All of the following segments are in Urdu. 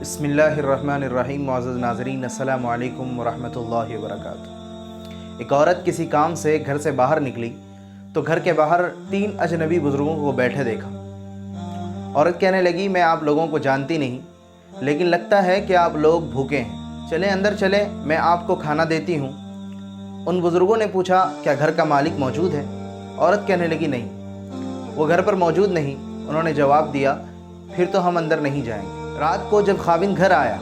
بسم اللہ الرحمن الرحیم۔ معزز ناظرین، السلام علیکم ورحمۃ اللہ وبرکاتہ۔ ایک عورت کسی کام سے گھر سے باہر نکلی تو گھر کے باہر 3 اجنبی بزرگوں کو بیٹھے دیکھا۔ عورت کہنے لگی، میں آپ لوگوں کو جانتی نہیں، لیکن لگتا ہے کہ آپ لوگ بھوکے ہیں، چلیں اندر چلیں، میں آپ کو کھانا دیتی ہوں۔ ان بزرگوں نے پوچھا، کیا گھر کا مالک موجود ہے؟ عورت کہنے لگی، نہیں، وہ گھر پر موجود نہیں۔ انہوں نے جواب دیا، پھر تو ہم اندر نہیں جائیں گے۔ رات کو جب خاوند گھر آیا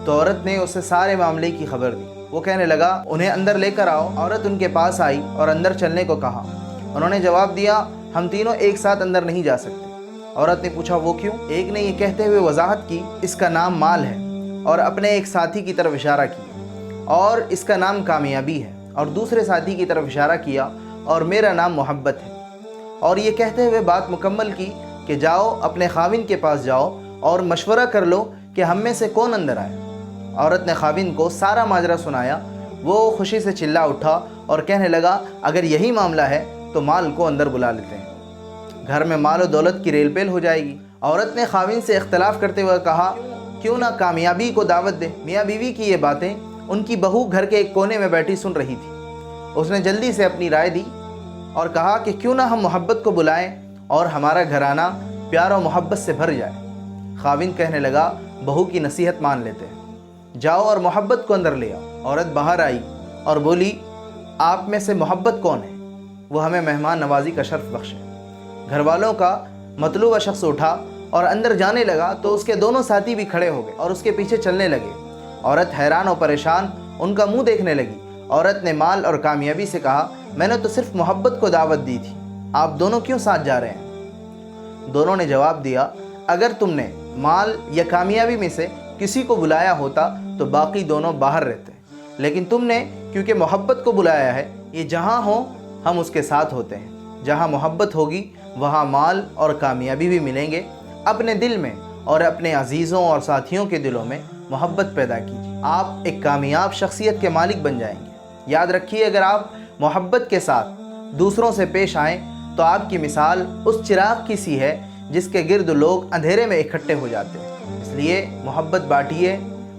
تو عورت نے اسے سارے معاملے کی خبر دی۔ وہ کہنے لگا، انہیں اندر لے کر آؤ۔ عورت ان کے پاس آئی اور اندر چلنے کو کہا۔ انہوں نے جواب دیا، ہم تینوں ایک ساتھ اندر نہیں جا سکتے۔ عورت نے پوچھا، وہ کیوں؟ ایک نے یہ کہتے ہوئے وضاحت کی، اس کا نام مال ہے، اور اپنے ایک ساتھی کی طرف اشارہ کیا، اور اس کا نام کامیابی ہے، اور دوسرے ساتھی کی طرف اشارہ کیا، اور میرا نام محبت ہے، اور یہ کہتے ہوئے بات مکمل کی کہ جاؤ اپنے خاوند کے پاس جاؤ اور مشورہ کر لو کہ ہم میں سے کون اندر آئے۔ عورت نے خاوند کو سارا ماجرا سنایا۔ وہ خوشی سے چلا اٹھا اور کہنے لگا، اگر یہی معاملہ ہے تو مال کو اندر بلا لیتے ہیں، گھر میں مال و دولت کی ریل پیل ہو جائے گی۔ عورت نے خاوند سے اختلاف کرتے ہوئے کہا، کیوں نہ کامیابی کو دعوت دے۔ میاں بیوی کی یہ باتیں ان کی بہو گھر کے ایک کونے میں بیٹھی سن رہی تھی۔ اس نے جلدی سے اپنی رائے دی اور کہا کہ کیوں نہ ہم محبت کو بلائیں اور ہمارا گھرانہ پیار و محبت سے بھر جائے۔ خاوند کہنے لگا، بہو کی نصیحت مان لیتے ہیں، جاؤ اور محبت کو اندر لے آؤ۔ عورت باہر آئی اور بولی، آپ میں سے محبت کون ہے؟ وہ ہمیں مہمان نوازی کا شرف بخشے۔ گھر والوں کا مطلوبہ شخص اٹھا اور اندر جانے لگا تو اس کے دونوں ساتھی بھی کھڑے ہو گئے اور اس کے پیچھے چلنے لگے۔ عورت حیران و پریشان ان کا منہ دیکھنے لگی۔ عورت نے مال اور کامیابی سے کہا، میں نے تو صرف محبت کو دعوت دی تھی، آپ دونوں کیوں ساتھ جا رہے ہیں؟ دونوں نے جواب دیا، اگر تم نے مال یا کامیابی میں سے کسی کو بلایا ہوتا تو باقی دونوں باہر رہتے، لیکن تم نے کیونکہ محبت کو بلایا ہے، یہ جہاں ہو ہم اس کے ساتھ ہوتے ہیں۔ جہاں محبت ہوگی وہاں مال اور کامیابی بھی ملیں گے۔ اپنے دل میں اور اپنے عزیزوں اور ساتھیوں کے دلوں میں محبت پیدا کیجیے، آپ ایک کامیاب شخصیت کے مالک بن جائیں گے۔ یاد رکھیے، اگر آپ محبت کے ساتھ دوسروں سے پیش آئیں تو آپ کی مثال اس چراغ کی سی ہے جس کے گرد لوگ اندھیرے میں اکٹھے ہو جاتے ہیں۔ اس لیے محبت بانٹیے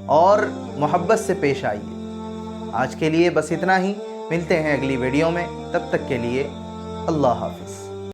اور محبت سے پیش آئیے۔ آج کے لیے بس اتنا ہی، ملتے ہیں اگلی ویڈیو میں، تب تک کے لیے اللہ حافظ۔